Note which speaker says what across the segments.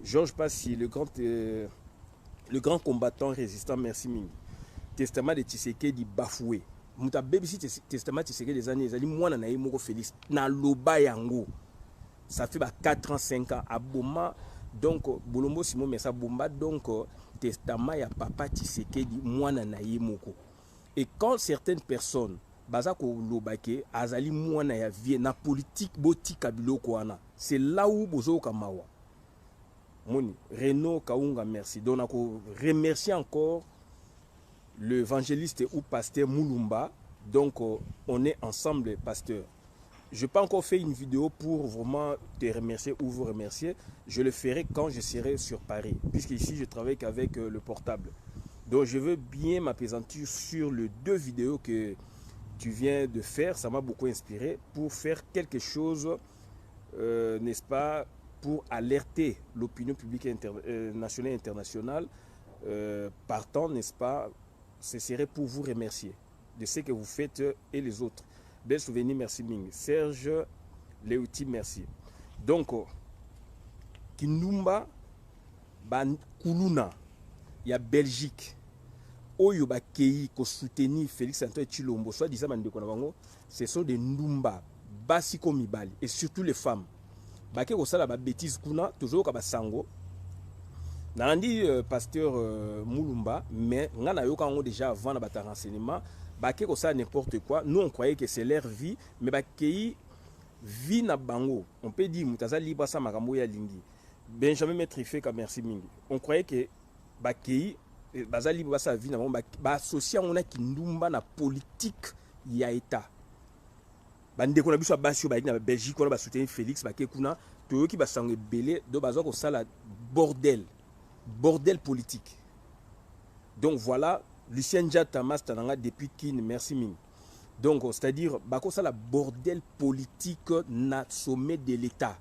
Speaker 1: Georges Passy, le grand combattant résistant, merci Mingi. Testament de Tshisekedi bafoué. Muta BBC testament Tshisekedi des années, ils moi na moko Félix na loba yango. Ça fait 4 ans, 5 ans à Boma. Donc Bolombo Simon Messa Bomba donc testament ya papa Tshisekedi moi na moko. Et quand certaines personnes bazako lobake azali mwana ya vie na politique boti kabilo kwana, c'est là où bozo kamawa. Moni Renaud Kaunga merci. Donc on remercie encore l'évangéliste ou pasteur Moulumba. Donc on est ensemble pasteur. Je n'ai pas encore fait une vidéo pour vraiment te remercier ou vous remercier. Je le ferai quand je serai sur Paris, puisque ici je travaille qu'avec le portable. Donc je veux bien m'appesantir sur les 2 vidéos que tu viens de faire. Ça m'a beaucoup inspiré pour faire quelque chose, n'est-ce pas, pour alerter l'opinion publique nationale et internationale. Partant, n'est-ce pas, ce serait pour vous remercier de ce que vous faites et les autres. Bel souvenir, merci Ming. Serge Léouti, merci. Donc, Kinumba, Kuluna, il y a Belgique. Oyo ba kei ko soutenir Félix Antoine Tshilombo, soit disant ce sont des Ndumba, Basiko Mibali, et surtout les femmes. Bake ko sala ba bêtise kuna, toujours ka ba sango. Nandi pasteur Moulumba, mais ngana yoka ngo déjà avant na bata renseignement, bake ko sala n'importe quoi. Nous on croyait que c'est leur vie, mais bakei vie na bango. On peut dire mutaza libre sa makambo ya lingi. Benjamin Metrifé ka merci mingi. On croyait que bakei bazali basa vie na bango ba associé on a kindumba na politique ya état. Bande ko na biso basio ba na Belgique on ba soutenir Félix bake kuna to ki ba sango belé do bazo ko sala bordel politique. Donc voilà, Lucien Diatta Mastananga depuis Kin, merci Ming. Donc c'est-à-dire bako sala bordel politique na sommet de l'état.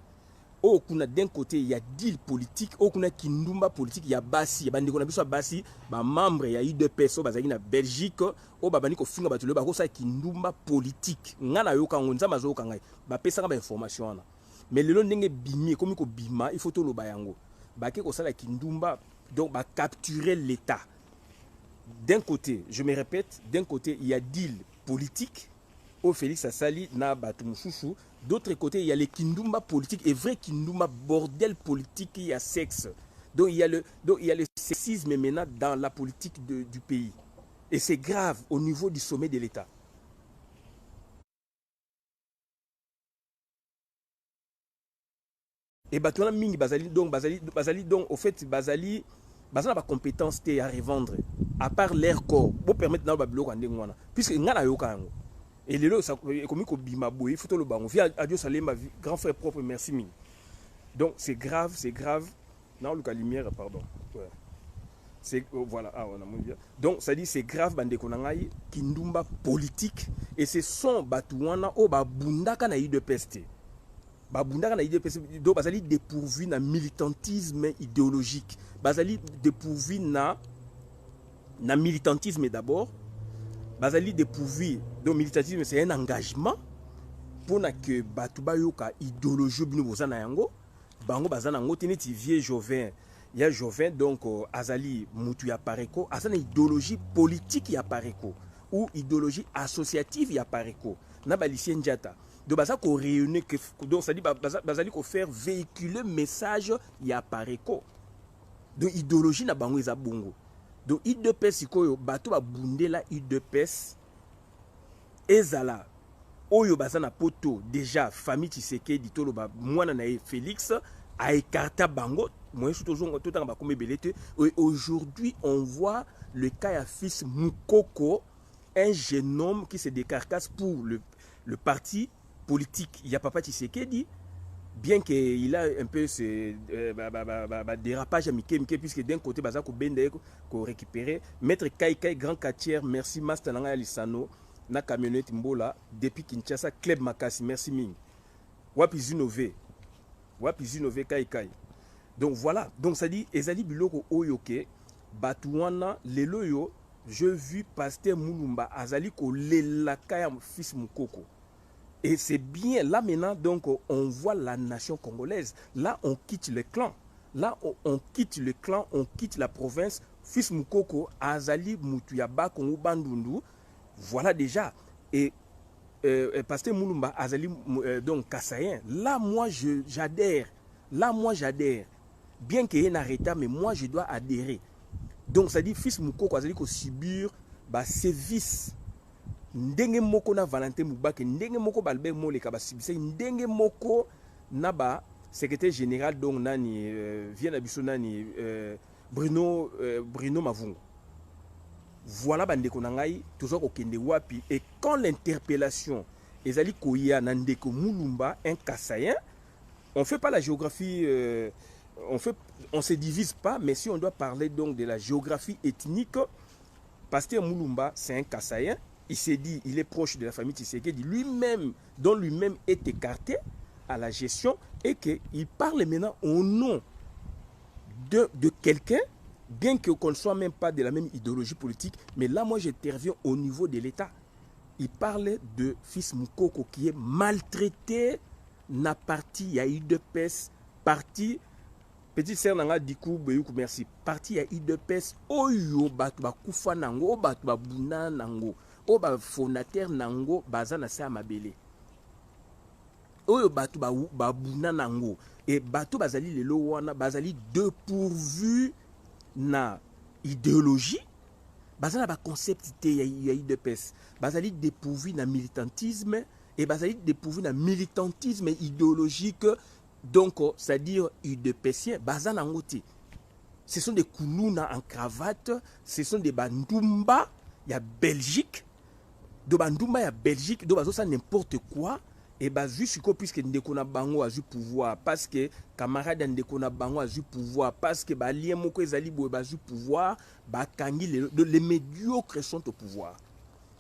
Speaker 1: Au kuna d'un côté il y a deal politique, au kuna kindumba politique, il y a basi, bande ko na biso basi, ba membre il y a eu 2 personnes bazaki na Belgique, au babani ko finga batulo bako sala kindumba politique. Ngana yo kangonza mazo kangai, ba pesa ba information na. Mais le long ndenge bimi comme ko bima, il faut to lo bayango. Bake ko sala kindumba, donc ba capturer l'état. D'un côté, je me répète, d'un côté il y a deal politique au Félix Assali na Batumususu. D'autre côté, il y a les kindumba politiques et vrai kindumba bordel politique, il y a sexe. Donc il y a le sexisme maintenant dans la politique du pays. Et c'est grave au niveau du sommet de l'État. Et Batouana Mingi Bazali donc au fait Bazali ba compétence à revendre à part leur corps pour permettre na ba biloko ndengwana puisque ngana yoka yango. Et les lots, comme il faut le banc. Via Adieu Salema, grand frère propre, merci mille. Donc c'est grave. Non, le lumière, pardon. Ouais. C'est voilà. Ah, on a bien. Donc ça dit c'est grave, bande konangai, kindumba politique. Et ce sont batouana au babundaka na de peste. Babundaka na de peste. Donc basali dépourvu na militantisme idéologique. Basali dépourvu na militantisme d'abord. Bazali dépourvu. Donc militantisme c'est un engagement pour que batuba yoka idéologie bino bozana yango bango bazana yango teneti vieux Jovin il y a Jovin donc azali mutu ya pareko azana idéologie politique ya pareko ou idéologie associative ya pareko na Lucien Diatta donc baza ko réunir que donc ça dit bazali ko faire véhiculer message ya pareko donc idéologie na bango eza bongo. Donc IDPS ikoyo bato ba bundela IDPS ezala oyo bazana poto déjà famille Tshisekedi tolo ba mwana na Félix a écarté bango moi surtout tout en ba comme belete. Aujourd'hui on voit le cas à fils Mukoko, un jeune homme qui se décarcasse pour le parti politique. Il y a papa Tshisekedi. Bien qu'il a un peu ce dérapage à Miké, puisque d'un côté, il faut récupérer. Maître Kaikai, grand quartier, merci. Master Nanga Lissano, na camionnette Mbola, depuis Kinshasa, Club Makasi, merci Ming. Wapizinové Kaikai. Donc voilà, donc ça dit, Ezali Biloko Oyoke, Batouana, Leloyo, je vu pasteur Moulumba, Azali ko Lelakaya, fils Mukoko. Et c'est bien, là maintenant, donc on voit la nation congolaise. Là, on quitte le clan. Là, on quitte le clan, on quitte la province. Fils Moukoko, Azali, Moutuyaba, Kongo Bandundu. Voilà déjà. Et Pasteur Moulumba, Azali, donc Kassayen. Là, moi, j'adhère. Là, moi, j'adhère. Bien qu'il y ait un arrêt, mais moi, je dois adhérer. Donc, ça dit, Fils Moukoko, Azali, qu'on subir, bah, service. Ndenge moko na Valentin Moubake, ndenge moko Balbert Moleka basibise, ndenge moko na ba secrétaire général donc nani vient abiso nani Bruno Mavungo. Voilà bandeko na ngai toujours okende wapi et quand l'interpellation ezali koya na ndeko Mulumba un Kassayen, on fait pas la géographie on se divise pas, mais si on doit parler donc de la géographie ethnique, Pasteur Mulumba c'est un Kassayen. Il s'est dit, il est proche de la famille Tshisekedi, lui-même, dont lui-même est écarté à la gestion et qu'il parle maintenant au nom de quelqu'un, bien qu'on ne soit même pas de la même idéologie politique, mais là, moi, j'interviens au niveau de l'État. Il parle de Fils Moukoko qui est maltraité, n'a parti, il y a eu de pèse, parti, petit sœur Nanga Dikou, Beyoukou, merci, parti, il y a eu de pèse, Oyo, Batouba Koufa Nango, Batouba Bouna Nango. Oba fondateur nango bazana sa mabele oyo batu ba buna nango et batu bazali lelo wana bazali dépourvu na idéologie bazana ba concept te ya de pes bazali dépourvu na militantisme et bazali dépourvu na militantisme idéologique donc c'est-à-dire UDPSien bazana ngoti ce sont des koulouna en cravate ce sont des bandumba il y a Belgique do bandumba ya Belgique do bazo ça n'importe quoi et bazu siko puisque ndeko na bango azu pouvoir parce que camarade ndeko na bango azu pouvoir parce que ba lien moko ezali boye bazu pouvoir ba kangi les médiocres sont au pouvoir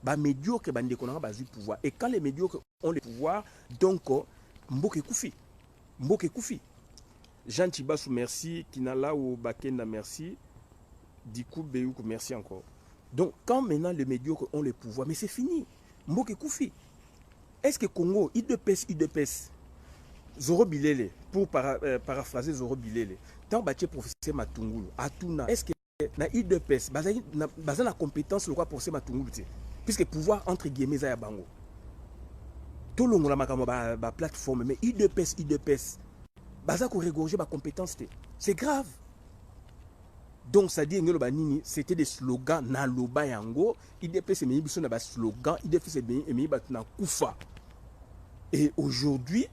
Speaker 1: ba médiocres ba ndeko na bazu pouvoir et quand les médiocres ont le pouvoir donc mboke kufi Jean Tibasou merci Kinala ou Bakenda merci Dikou Beyoukou merci encore. Donc, quand maintenant les médiocres ont le pouvoir, mais c'est fini. Mboke Koufi. Est-ce que Congo, IDPS, Zoro Bilele, pour paraphraser Zoro Bilele, tant que professeur Matungulu, Atuna, est-ce que na IDPS, baza na compétence le quoi professeur Matungulu, puisque pouvoir entre guillemets ya bango. Tout le monde a ma plateforme, mais IDPS, baza ko régorger ma compétence, c'est grave. Donc ça dit c'était des slogans na loba yango IDPS c'est biso na ba slogan IDPS c'est na kufa. Et aujourd'hui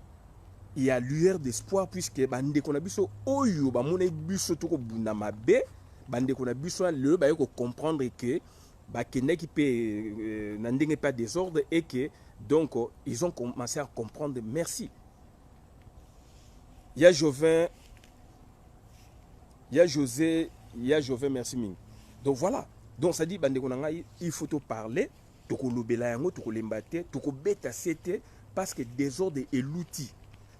Speaker 1: il y a lueur d'espoir puisque bande ko na biso oyo ba mona biso to ko buna mabe bande ko na biso le ba ko comprendre que ba kende qui peut na ndenge pas désordre et que donc ils ont commencé à comprendre. Merci. Il y a José, merci Ming. Donc voilà. Donc ça dit, il faut te parler, tu peux lobela yango, tu peux l'embêter, tu peux bêta c'était parce que désordre est l'outil.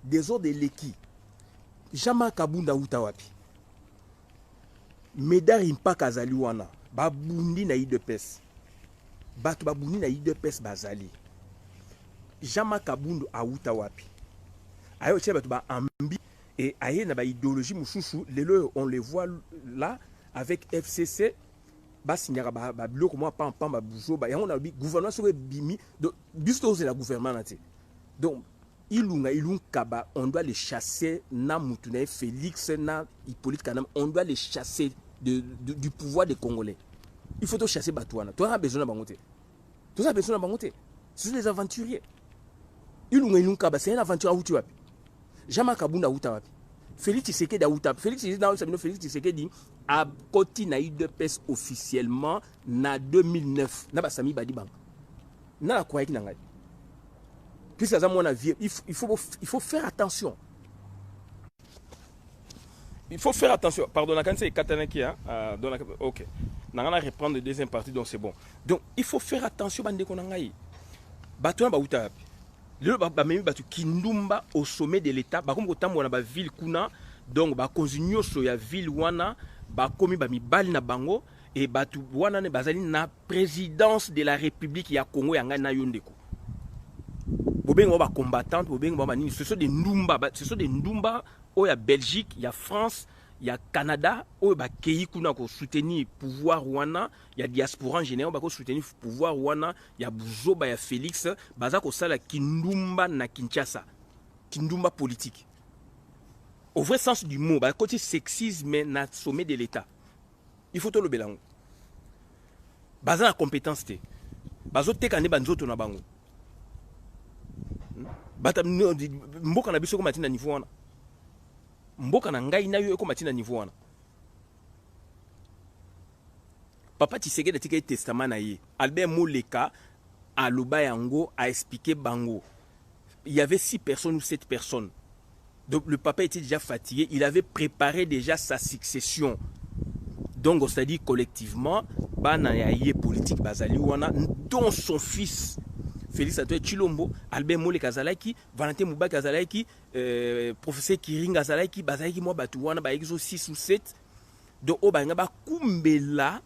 Speaker 1: Désordre est l'équipe. Jama kabunda utawapi. Medar impa kazali wana. Babundi na IDPS. Batu babundi na IDPS bazali. Jama kabundu a utawapi. Ayo tche batu ba ambi. Et aïe na ba idéologie moussoussou, on les voit là avec FCC, bas signara ba bilo comme moi pam ba boujo ba on a gouvernement sur bimi donc bisto c'est la gouvernement donc ilung kaba on doit les chasser na mutuna Félix na Hippolyte Kanam on doit les chasser du pouvoir des Congolais. Il faut te chasser Batouana. Toi as besoin de bangoté. Toi as besoin de bangoté. Ce sont des aventuriers. Ilung kaba c'est un aventurier où tu vas. Jama Kabunda Outawapi. Félix Tshisekedi a Outawapi. Félix Tshisekedi a côté na IDPS officiellement na 2009. Na basami badi bang. Na la quoi qui puisque ça mon avis, il faut faire attention. Il faut faire attention. Pardon, quand c'est Katanaki, ok. On va reprendre la deuxième partie, donc c'est bon. Donc il faut faire attention bande konangai. Batouan ba Outawapi. Le même batu kindumba au sommet de l'état ba comme autant wana ba ville kuna donc ba konzinyo so ya ville wana ba komi ba mibali na bango et batu wana ne bazali na présidence de la République ya Congo yanga na yondeko bobenga ba combattante, bobenga ba nini, ce sont des ndumba, il y a Belgique, il y a France, il y a Canada, il y a pays qui ont soutenu le pouvoir rwanda, il y a diaspora en général qui ont soutenu le pouvoir rwanda, il y a Bouzoba, il y a Félix, baza ko sala kindumba na Kinshasa, kindumba politique. Au vrai sens du mot, bah côté sexisme na sommet de l'État. Il faut tout le bélango. Baza la compétence té. Bazo te kane banzoto na bango. Bata mboka na biso ko matina niveau wana. Mboka na ngai na yo ko matina niveau wana. Papa Tshisekedi tika testament na ye. Albert Moleka a loba yango a expliqué bango. Il y avait 6 personnes ou 7 personnes. Donc le papa était déjà fatigué, il avait préparé déjà sa succession. Donc on s'est dit collectivement, banayaye politique bazali wana dont son fils Félix Antoine Tshilombo, Albert Mole Kazalaki, Valentin Mouba Kazalaki, professeur Kiring Kazalaki, bazalaki moi batu wana ba exo 6 ou 7. Donc o banga ba kumbela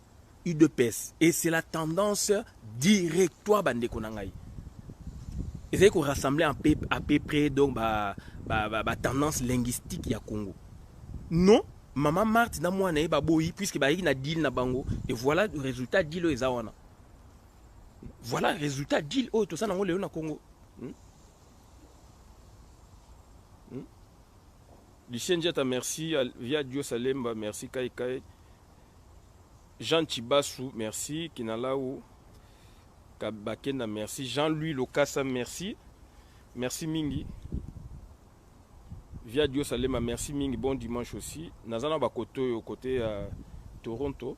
Speaker 1: UDPS et c'est la tendance directoire bande konangai. Ils ont rassemblé à peu près donc tendance linguistique ya Congo. Non, maman Marthe na moi na ba boyi puisque ba na deal na bango et voilà le résultat deal eza wana. Voilà le résultat deal tout ça na ngolo na Congo. Lucien Diata merci, via Dio Salemba merci, Kai Kai. Jean Chibasu merci, Kinalaou Kabakena merci, Jean-Louis Lokassa merci, merci Mingi. Via Dio Salema merci Mingi, bon dimanche aussi. Nazana Bakoto au côté Toronto.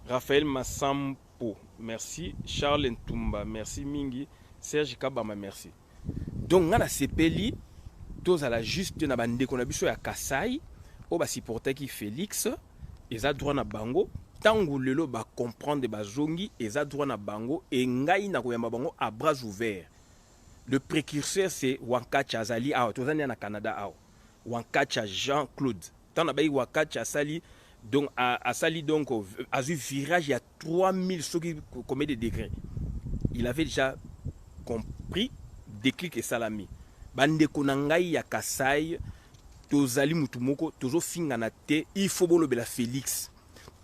Speaker 1: Raphaël Massampo merci, Charles Ntumba merci Mingi, Serge Kabama merci. Donc on a sepeli tous à la juste na bande qu'on a biso ya Kasai, o ba supporter qui Félix, eza droit na bango. Tango lelo ba comprendre ba zongi eza droit na bango et ngai na koyamba bango à bras ouverts. Le précurseur c'est Wankacha Azali a tozania na Canada a Wankacha Jean-Claude. Tant bay Wankacha Sali donc à Sali donc à ce virage il y a 3000 ceux qui commet des degrés. Il avait déjà compris déclic et salami. Bande konangai ya Kasai tozali mutumoko tozo finga na te il faut bolo bela Félix.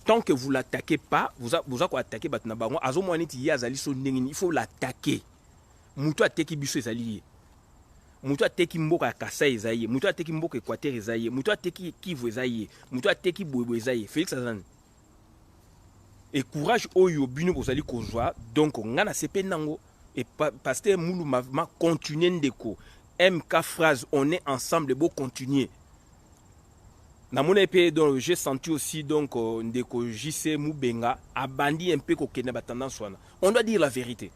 Speaker 1: Tant que vous l'attaquez pas, vous avez attaqué Batnabango. Il faut l'attaquer. Moutou ateki biso ezali. Moutou ateki mboka Kasa ezaye. Moutou ateki mboka Équateur ezaye. Moutou ateki Kivu ezaye. Moutou ateki Boebo ezaye. Félix Azan. Et courage oyo bino bozali kozwa. Donc ngana sepe nango et pasteur Moulou ma continuer ndeko. MK phrase on est ensemble beau continuer. J'ai senti aussi donc ndeko JC Moubenga a bandi un peu kokena ba tendance wana. On doit dire la vérité.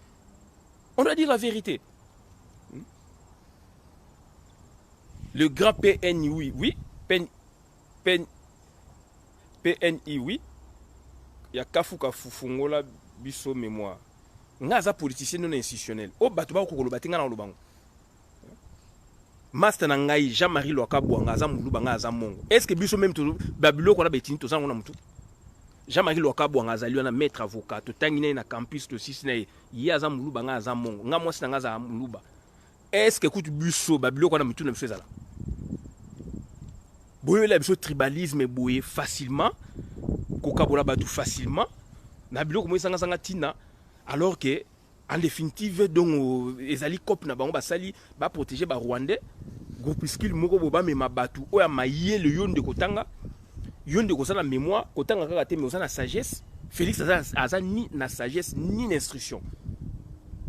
Speaker 1: On doit dire la vérité. Le grand PNI oui, PNI oui. Ya kafuka fufungola biso mémoire. Ngaza politicien non institutionnel. O batu ba kokolo batinga na lobango. Master Nangai, Jean-Marie Loakabouanga, Zamouloubanga, Zamongo. Est-ce que biso même tout Babylone qu'on a bétini tout ça on a mutu? Jean-Marie Loakabouanga, Zaliona maître avocat, tout tangine na campus de Sisney, ya Zamouloubanga, Zamongo, Ngamo Sinanga Zamoulouba. Est-ce que écoute biso Babylone qu'on a mutu ne fait ça là? Boye la biso tribalisme boye facilement, Kokabola batu facilement, Nabilo comme Sanga Tina, alors que en définitive donc ezali cop na bango basali ba protéger ba rwandais groupuscule moko boba me mabatu oya maye le yonde kotanga yonde kosala mémoire kotanga kaka te mais osana sagesse Félix aza ni na sagesse ni d'instruction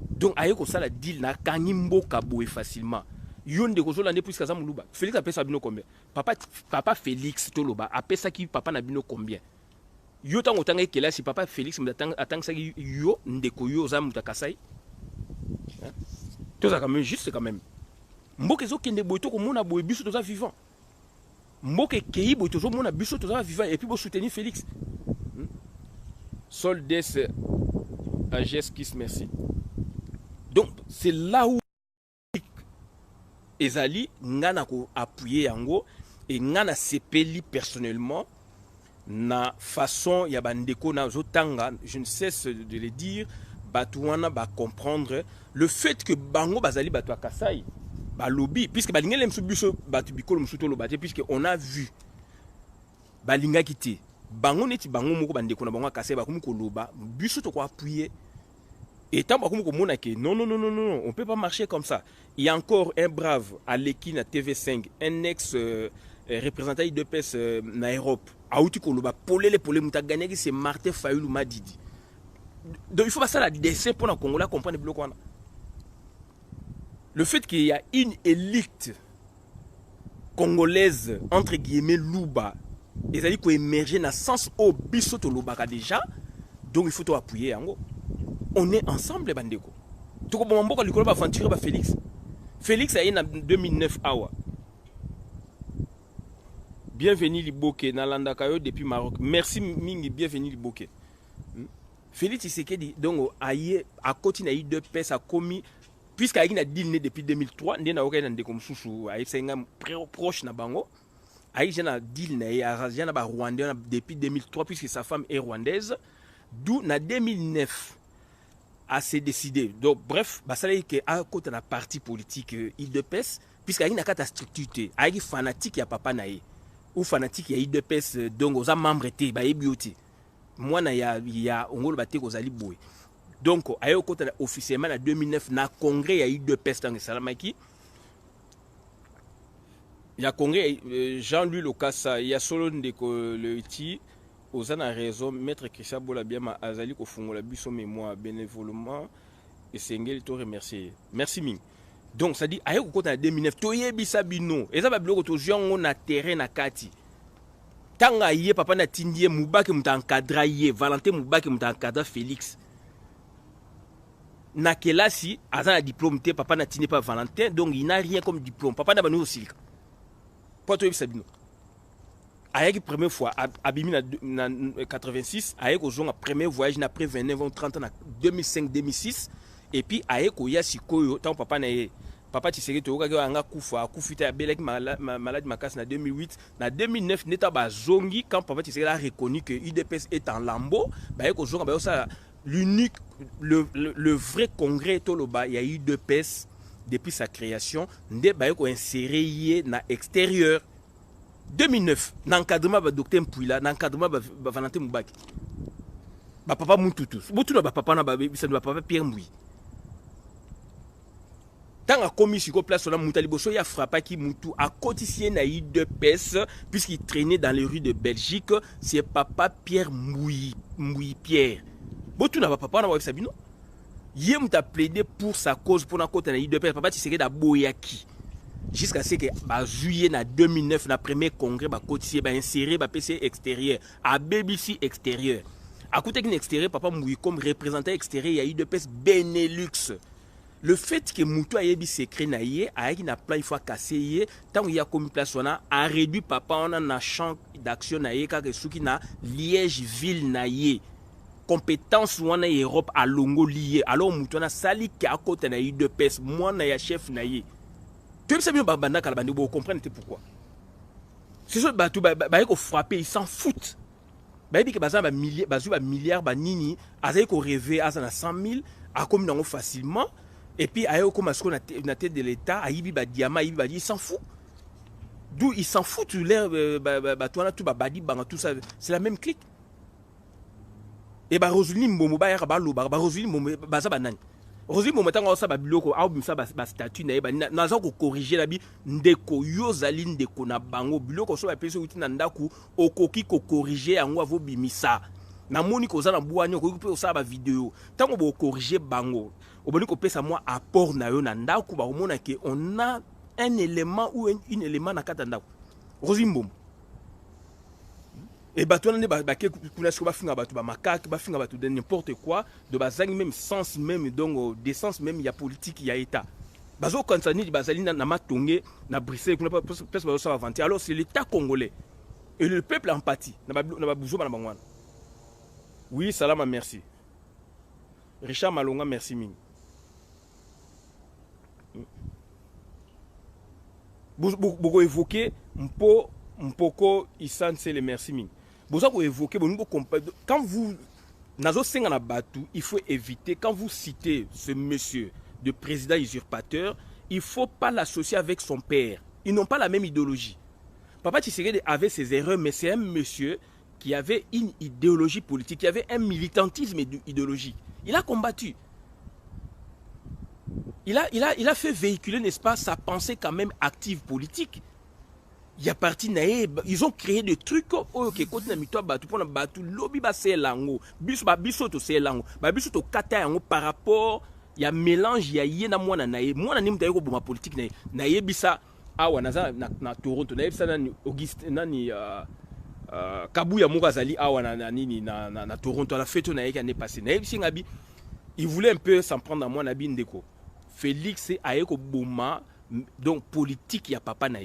Speaker 1: donc aye kosala deal na kangi mboka boye facilement yonde kozola ne puisque aza muluba Félix apesa bino combien papa Félix toloba apesa ki papa na bino combien yo tango tanga ekela si papa Félix atanga sa yo ndeko yo za muta Kasai tout ça quand même juste quand même mboke zo kende boy to ko mona boy biso to za vivant mboke kei boy to zo mona biso to za vivant et puis bo soutenir Félix Soldes Ages Kiss merci donc c'est là où ezali ngana ko appuyer yango et ngana sepeli personnellement na façon ya bandeko na zotanga je ne cesse de le dire Batouana va comprendre le fait que Bango Bazali Batou Kasai, lobby, puisque Balinga Msubiso Batu Bikolo Msuto Lobate, puisque on a vu Balinga Kiti, Bango Neti Bango Moko Bandekona Bango Kasai, Bakoum Koloba, Busso Toko appuyer. Et tant Bakoum Komona que non, on ne peut pas marcher comme ça. Il y a encore un brave à l'Ekina TV5, un ex-représentant de PES na Europe, Aouti Koloba, Polé Moutagane, c'est Martin Fayoulou Madidi. Donc il faut passer à la dessin pour les Congolais comprendre le bloc. Le fait qu'il y a une élite congolaise, entre guillemets, Louba, ils ont dit qu'on émerge dans le sens où Bissoto Louba déjà, donc il faut tout appuyer. On est ensemble, Bandeko. Tout comme on va le aventurer Félix. Félix a eu en 2009 awa. Bienvenue Liboke, Nalanda Kayo depuis Maroc. Merci Mingi, bienvenue Liboke. Félix Tshisekedi donc à côté na deux pèses a commis puisqu'il a deal depuis 2003 ndena okena ndeko mususu ayisenga proche na bango ayi deal na ba Rwandais depuis 2003 puisque sa femme est rwandaise d'où na 2009 a s'est décidé donc bref basala que à côté na parti politique IDPS puisqu'il a kata structure ayi fanatique ya papa na ye ou fanatique ya IDPS donc aux membres té ba yebioti moi na ya ongolo baté kozali boy donc ayo kota officiellement en 2009 na congrès ya eu deux pestes dans salamaki ya congrès Jean-Louis Lokassa ya solo ndeko le iti ozana raison maître Christian Bola biama azali ko fungola biso mémoire bénévolement et sengeli to remercier merci ming donc ça dit ayo kota en 2009 toyebisa bino eza ba biloko to jongo na terrain na kati tanga yé papa na tindie Moubaki muta encadra yé Valentin Moubaki muta encadra Félix na kelasi aza na diplôme te papa na tindie pas Valentin donc il n'a rien comme diplôme papa na banu aussi pour toi Sabino ayaki première fois abimi na 86 ayeko zonga premier voyage na après 29 ans 30 ans na 2005 2006 et puis ayeko ya sikoyo tant papa na ye Papa Tshisekedi toyoka anga kufa akufita ya belek maladie makasi na 2008 na 2009 neta bazongi quand Papa Tshisekedi a reconnu que UDPS est en lambeau ba yeko zonga ba ça l'unique le vrai congrès toloba il y a eu UDPS depuis sa création nde ba yeko insérer na extérieur 2009 n'encadrement ba docteur Mpuila n'encadrement ba Valentin Moubaki ba papa Mututu Mututu ba papa na ba papa Pierre Mouy. Tant à commis sur place sur la Moutaliboso, il a frappé qui Moutou a cotisé na UDPS puisqu'il traînait dans les rues de Belgique. C'est papa Pierre Mouy Pierre. Botou n'a pas papa n'a pas Sabino. Yem t'a plaidé pour sa cause pour la côte na UDPS. Papa tu sais que Boyaki. Jusqu'à ce que juillet na 2009 na premier congrès ba cotisé ba inséré ba PC extérieur à BBC extérieur. À côté d'une extérieur papa Mouy comme représentant extérieur il y a UDPS Benelux. Le fait que Moutou a yebi secret na ye, a na plan il faut casser tant il y a comme place on a réduit papa on a na champ d'action na ye car souki na Liège ville na ye compétence on a Europe à longo lié alors Moutou na sali ki à côté na ye de pes moi na ya chef na ye tu sais bien babanda kala bandi bo comprendre pourquoi c'est ça batou ba ko frapper ils s'en foutent ba yebi que bazan ba milliard ba nini azay ko rêver azana 100 000 a comme nango facilement. Et puis, comme ce qu'on a tête de l'État, il s'en fout. D'où il s'en fout, tout ça, c'est la même clique. Et Roselyne Momo, Roselyne Momo, Roselyne Momo, ça va bloquer, ça va statut, n'a pas corriger la vie, ndeko, yozaline de konabango, bloquer, ça va peser outil nandaku, okoki ko corriger, en wa vo bimisa. Na moni ko za na buanyo ko pe ça ba vidéo tant on va corriger bango oboni ko pesa moi apport na yo na ndako ba omona que on a un élément ou un élément na kata ndako Rosimbom et bato na ba ke kuna sko ba finga bato ba makaki ba finga bato de n'importe quoi de bazangi même sens même donc décence même il y a politique il y a état bazo kontsani bazali na matonge na Bruxelles kuna pesa ba ça avanter alors c'est l'état congolais et le peuple en partie na ba buzo na bangwana. Oui, Salama, merci. Richard Malonga, merci ming. Vous évoquez Mpoko Issan, c'est le merci ming. Vous avez évoqué, quand vous Nazo Senga na Batu, il faut éviter, quand vous citez ce monsieur de président usurpateur, il ne faut pas l'associer avec son père. Ils n'ont pas la même idéologie. Papa Tshisekedi avait ses erreurs, mais c'est un monsieur qui avait une idéologie politique, qui avait un militantisme idéologique. Il a combattu. Il a fait véhiculer, n'est-ce pas, sa pensée quand même active politique. Il y a parti ils ont créé des trucs ok côté na mito batu pour na batu lobby ba c'est lango biso to c'est lango ba biso to kata yango par rapport il y a mélange ya yena mwana mwana ni mtaye ko boma politique na yebisa awa na Toronto na yebisa nani Auguste nani Kabuya Mugazali awa na nini na Toronto la fête na yeka ne passé na yebisi ngabi il voulait un peu s'en prendre à moi na bindeko Félix ayeko boma donc politique ya papa na.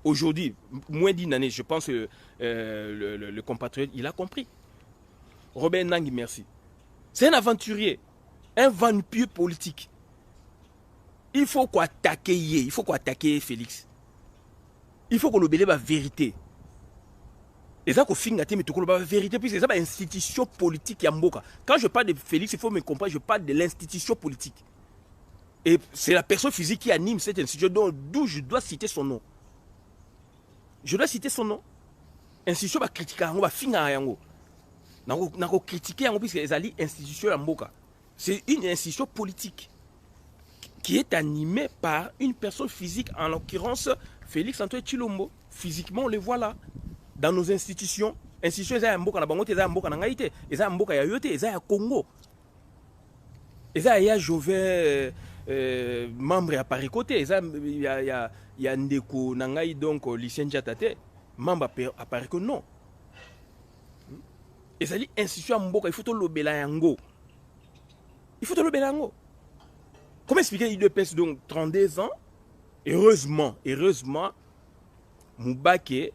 Speaker 1: Aujourd'hui, moins d'une année, je pense que le compatriote, il a compris. Robert Nangui, merci. C'est un aventurier, un vampire politique. Il faut qu'on attaque, il faut qu'on attaque Félix. Il faut qu'on obéisse la vérité. Et ça, qu'on finit la vérité, puisque c'est une institution politique. Quand je parle de Félix, il faut me comprendre, je parle de l'institution politique. Et c'est la personne physique qui anime cette institution, d'où je dois citer son nom. Je dois citer son nom. Institution va critiquer, on va finir yango. Na ko critiquer yango puisque les alliés institution ya mboka. C'est une institution politique qui est animée par une personne physique, en l'occurrence Félix Antoine Tshilombo. Physiquement, on le voit là dans nos institutions. Institutions eza ya mboka na bango te eza ya mboka na ngai te, eza ya mboka ya yo te, eza ya Congo. Eza ya Jovet membre ya Parikote, eza ya ndeko na ngai donc Lucien Diatate membre à Pariko non. Eza li institution ya mboka, il faut to lobela yango. Il faut te lobela yango. Comment expliquer l'UDPS donc 32 ans? Heureusement, Moubake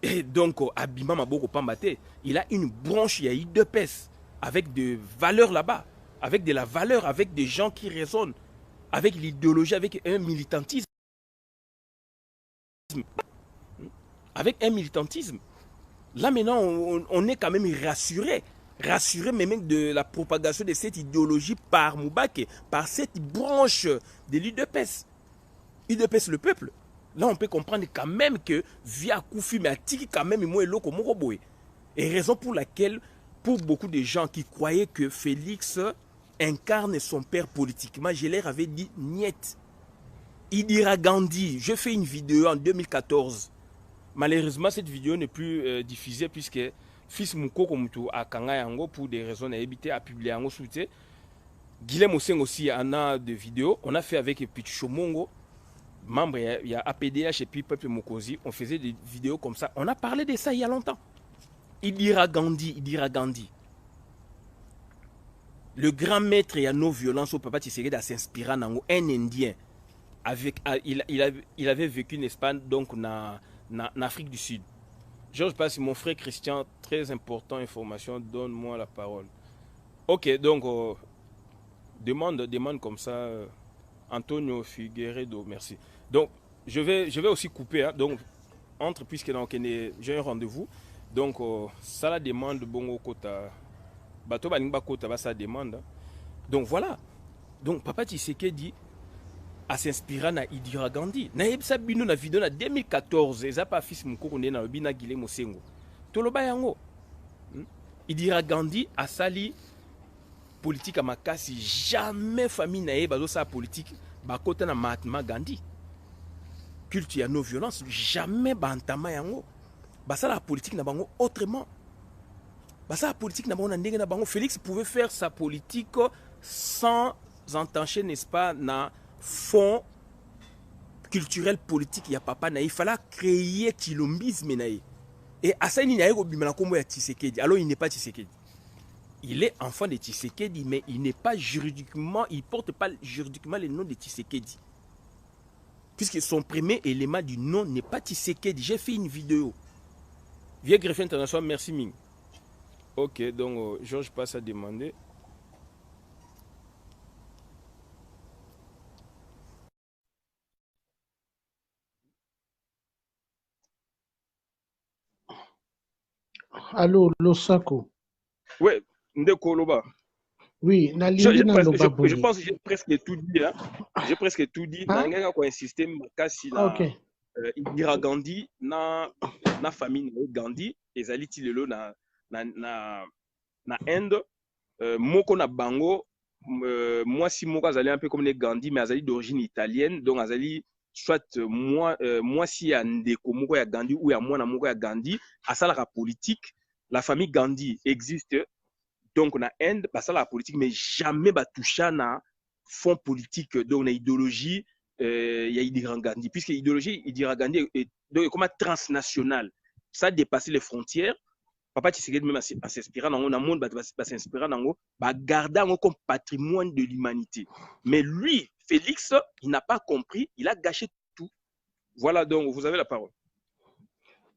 Speaker 1: et donc Abima Maboko Pambate, il a une branche, il y a UDPS avec des valeurs là-bas, avec de la valeur, avec des gens qui raisonnent, avec l'idéologie, avec un militantisme. Avec un militantisme. Là maintenant, on est quand même rassuré même de la propagation de cette idéologie par Moubake, par cette branche de l'UDPS. UDPS le peuple. Là on peut comprendre quand même que via Koufi Matiki quand même moi loko moroboé. Et raison pour laquelle pour beaucoup de gens qui croyaient que Félix incarne son père politiquement, je leur avais dit niet. Idira Gandhi, je fais une vidéo en 2014. Malheureusement, cette vidéo n'est plus diffusée puisque fils Moukoko Moutou a Kanga Yango pour des raisons à éviter à publier en soutien. Guilhem Oseng aussi en a de vidéos. On a fait avec Pichu Mongo, membre, il y a APDH et puis Peuple Mokosi. On faisait des vidéos comme ça. On a parlé de ça il y a longtemps. Idira Gandhi. Le grand maître et à nos violences au papa Tshisekedi a s'inspiré en un Indien. Il avait vécu en Espagne, donc en Afrique du Sud. Georges passe, mon frère Christian, très important information, donne-moi la parole. Ok, donc demande comme ça, Antonio Figueiredo, merci. Donc je vais aussi couper, hein, donc entre puisque j'ai un rendez-vous, donc ça la demande bongo kota, bato baningba kota ba ça demande. Hein. Donc voilà, donc papa Tshisekedi à s'inspirer na Idira Gandhi. Na yebisa bino na vidéo na 2014, eza pa fils mukoko na bina Guilhem Osengo. Toloba yango. Idira Gandhi a sali politique à makasi, jamais famille na bazo sa politique bakota na Mahatma Gandhi. Culte ya non violence, jamais bantama yango. Basa la politique na bango autrement. Basa la politique na bango na ndenge na bango. Félix pouvait faire sa politique sans entacher, n'est-ce pas, na fond culturel politique ya papa na il fallait créer chilombisme na et asani na yeko bimana kombo ya Tshisekedi. Alors il n'est pas Tshisekedi. Il est enfant de Tshisekedi mais il n'est pas juridiquement, il porte pas juridiquement le nom de Tshisekedi. Puisque son premier élément du nom n'est pas Tshisekedi. J'ai fait une vidéo. Vieux greffier international, merci Ming. Ok, donc Georges passe à demander.
Speaker 2: Allô, Losako.
Speaker 1: Ouais, Nde Koloba.
Speaker 2: Oui, na lingi na loba boye.
Speaker 1: Je pense que j'ai presque tout dit. Hein. J'ai presque tout dit.
Speaker 2: Hein?
Speaker 1: Nanga ko insister makasi
Speaker 2: Ok.
Speaker 1: na Indira Gandhi na famille na Gandhi ezali ti lelo na Inde moko na bango mwasi moko azali un peu comme les Gandhi mais azali d'origine italienne donc azali soit mwasi ya ndeko moko ya Gandhi ou ya mwana moko ya Gandhi asalaka politique. La famille Gandhi existe donc na Inde basala la politique mais jamais batoucha na fond politique donc na idéologie ya Indira Gandhi puisque idéologie Indira Gandhi est donc comme transnational, ça a dépassé les frontières. Papa Tshisekedi même s'inspirant dans le monde s'inspirant dans garder comme patrimoine de l'humanité, mais lui Félix il n'a pas compris, il a gâché tout. Voilà, donc vous avez la parole.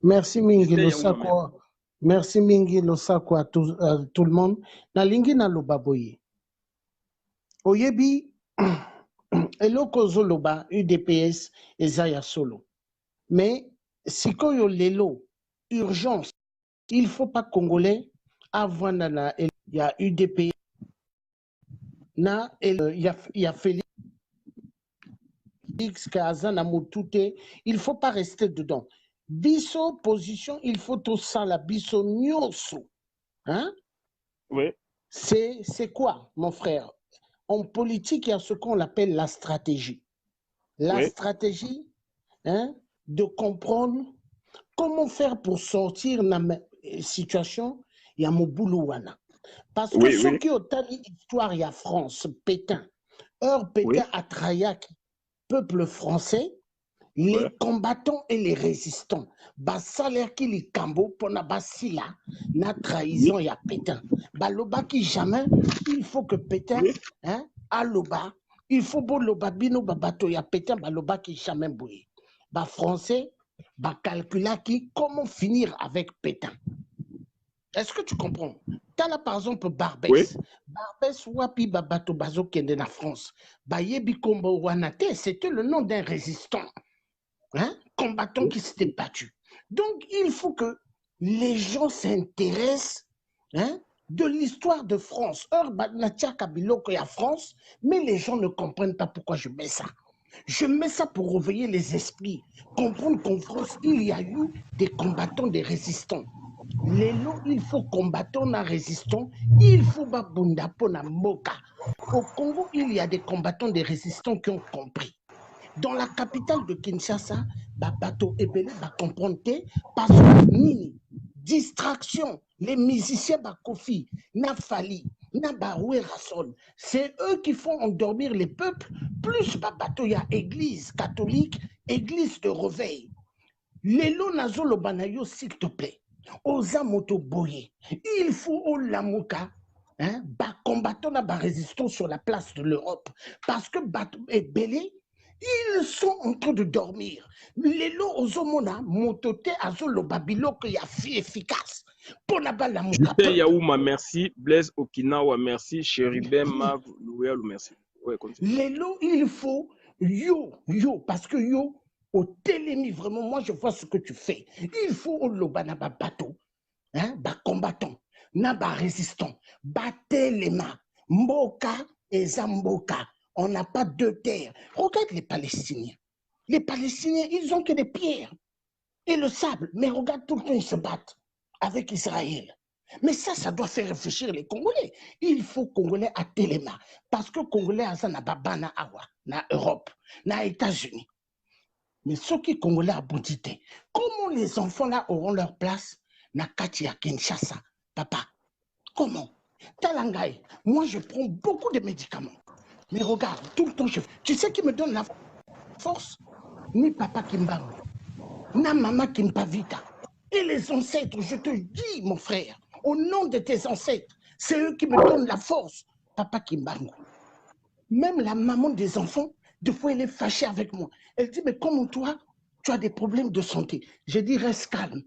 Speaker 2: Merci mingi Losako. Merci mingi Losako à tout le monde. Na lingi na loba boye. Oyebi eloko zoloba UDPS ezaya solo. Mais sikoyo lelo urgence, il faut pas congolais avant na ya UDPS na ya Félix Kazana Mutute, il faut pas rester dedans. Biso position, il faut tout ça la biso nyoso. Hein?
Speaker 1: Oui.
Speaker 2: C'est quoi, mon frère? En politique, il y a ce qu'on appelle la stratégie. La stratégie, hein, de comprendre comment faire pour sortir de la situation, il y a mon boulot. Parce que ceux qui ont l'histoire, il y a France, Pétain. Pétain a trahi peuple français, les combattants et les résistants. Salaire qui les cambo pour na basila, na trahison ya Pétain. Loba qui jamais, il faut que Pétain, hein, à loba, il faut bon loba bino babato ya Pétain, loba qui jamais boué. Français, calcula qui comment finir avec Pétain. Est-ce que tu comprends? T'as là par exemple Barbès. Barbès wapi babato bazo kende na France. Yebi Kombo Wanate, c'était le nom d'un résistant. Hein? Combattant qui s'était battu. Donc, il faut que les gens s'intéressent, hein, de l'histoire de France. Il y a France, mais les gens ne comprennent pas pourquoi je mets ça. Je mets ça pour réveiller les esprits, comprendre qu'en France, il y a eu des combattants, des résistants. Il faut combattants, résistants, il faut babunda pona moka. Au Congo, il y a des combattants, des résistants qui ont compris. Dans la capitale de Kinshasa, bateau ebele ba comprendre parce que nini distraction, les musiciens Bakofi, Nafali, Nabaroué Rassol, c'est eux qui font endormir les peuples, plus bateau ya église catholique, église de réveil. Lelo nazolo banayo s'il te plaît. Oza moto boye, il faut au lamoka. Hein, combattant la résistance sur la place de l'Europe parce que ebele ils sont en train de dormir. Les lots aux homona, mototé azolo babilo que y a fi efficace. Pour la balle la mouka.
Speaker 1: Justin Yaouma, merci. Blaise Okinawa, merci. Chéribin Mav Louéal, merci. Ouais,
Speaker 2: les lots, il faut yo, parce que yo, au télémi, vraiment, moi je vois ce que tu fais. Il faut au lobana bateau, hein, combattant, naba résistant, battez les mains, mboka et zamboka. On n'a pas deux terres. Regarde les Palestiniens. Les Palestiniens, ils ont que des pierres et le sable. Mais regarde, tout le temps, ils se battent avec Israël. Mais ça doit faire réfléchir les Congolais. Il faut Congolais à Téléma. Parce que Congolais, à Zanababa, na Awa, na Europe, na États-Unis. Mais ceux qui Congolais à Boudité, comment les enfants là auront leur place na Katia Kinshasa, papa? Comment? Talangaï, moi je prends beaucoup de médicaments. Mais regarde, tout le temps, tu sais qui me donne la force? Ni papa Kimbangu, ni maman Kimpavita. Et les ancêtres, je te dis, mon frère, au nom de tes ancêtres, c'est eux qui me donnent la force. Papa Kimbangu. Même la maman des enfants, des fois, elle est fâchée avec moi. Elle dit, mais comment toi, tu as des problèmes de santé? Je dis, reste calme.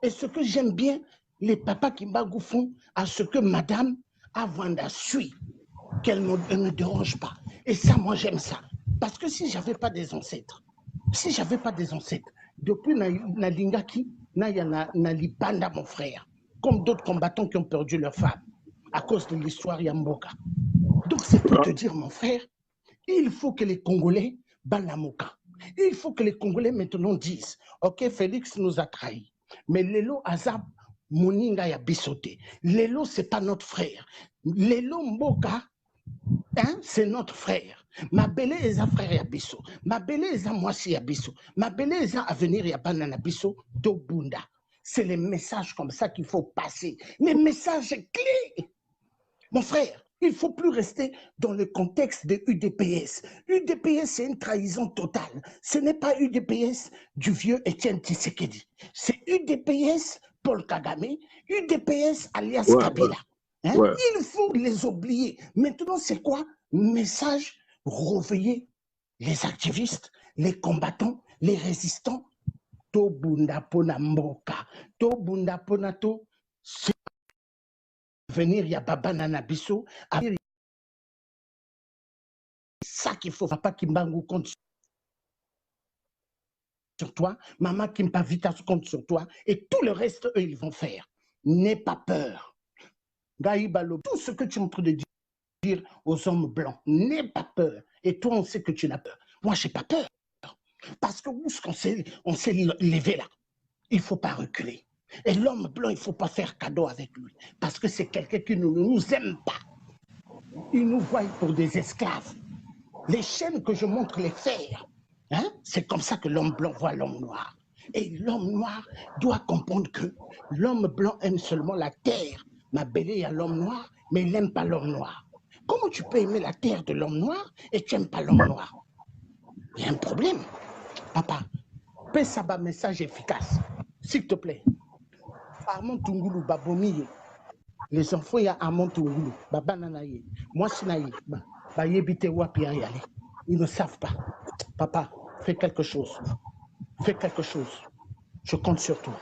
Speaker 2: Et ce que j'aime bien, les papas Kimbangu font à ce que madame Avanda suit, qu'elle ne me dérange pas. Et ça, moi, j'aime ça. Parce que si je n'avais pas des ancêtres, depuis Nalingaki, na Libanda, mon frère, comme d'autres combattants qui ont perdu leur femme. à cause de l'histoire Yamboka. Donc c'est pour te dire, mon frère, il faut que les Congolais balamoka. Il faut que les Congolais maintenant disent, ok, Félix nous a trahis, mais Lelo Azab Moninga ya bisote. Lelo, c'est pas notre frère. Lelo Mboka, hein, c'est notre frère. Ma belle est un frère Yabiso. Ma belle est un moisi Yabiso. Ma belle est un avenir Yabanana Biso do Bunda. C'est les messages comme ça qu'il faut passer. Les messages clés. Mon frère, il ne faut plus rester dans le contexte de UDPS. UDPS, c'est une trahison totale. Ce n'est pas UDPS du vieux Étienne Tshisekedi. C'est UDPS Paul Kagame, UDPS alias Kabila. Hein? Il faut les oublier. Maintenant, c'est quoi? Message, réveiller les activistes, les combattants, les résistants. To bunda pona mboka, to bunda pona to venir ya baba nana biso, ça qu'il faut. Papa Kimbangu compte sur toi, maman Kimpa Vita compte sur toi, et tout le reste, eux, ils vont faire. N'aie pas peur. Gaïbalo, tout ce que tu es en train de dire aux hommes blancs, n'aie pas peur. Et toi, on sait que tu n'as peur. Moi, je n'ai pas peur. Parce que où est-ce qu'on s'est levé là? Il ne faut pas reculer. Et l'homme blanc, il ne faut pas faire cadeau avec lui. Parce que c'est quelqu'un qui ne nous aime pas. Il nous voit pour des esclaves. Les chaînes que je montre, les fers, hein, c'est comme ça que l'homme blanc voit l'homme noir. Et l'homme noir doit comprendre que l'homme blanc aime seulement la terre. Ma belle est à l'homme noir, mais il n'aime pas l'homme noir. Comment tu peux aimer la terre de l'homme noir et tu n'aimes pas l'homme noir? Il y a un problème. Papa, paie ça un message efficace, s'il te plaît. Armand Tungulu, Babomiye. Les enfants, il y a Armand Tungulu, Babananaye. Moi, Sinaye, Bayebite Wapi Ayale. Ils ne savent pas. Papa, fais quelque chose. Fais quelque chose. Je compte sur toi.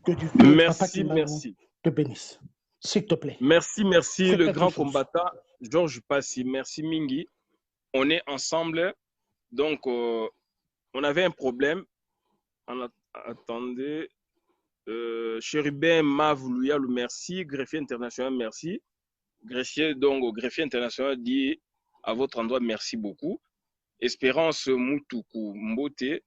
Speaker 2: Que Dieu te bénisse. S'il te plaît.
Speaker 1: Merci, le grand combattant Georges Passy. Merci, Mingi. On est ensemble. Donc, on avait un problème. Attendez. Chérubin Mavoulouyalou, merci. Greffier international, merci. Greffier, donc, au greffier international dit à votre endroit, merci beaucoup. Espérance Moutoukou Mbote.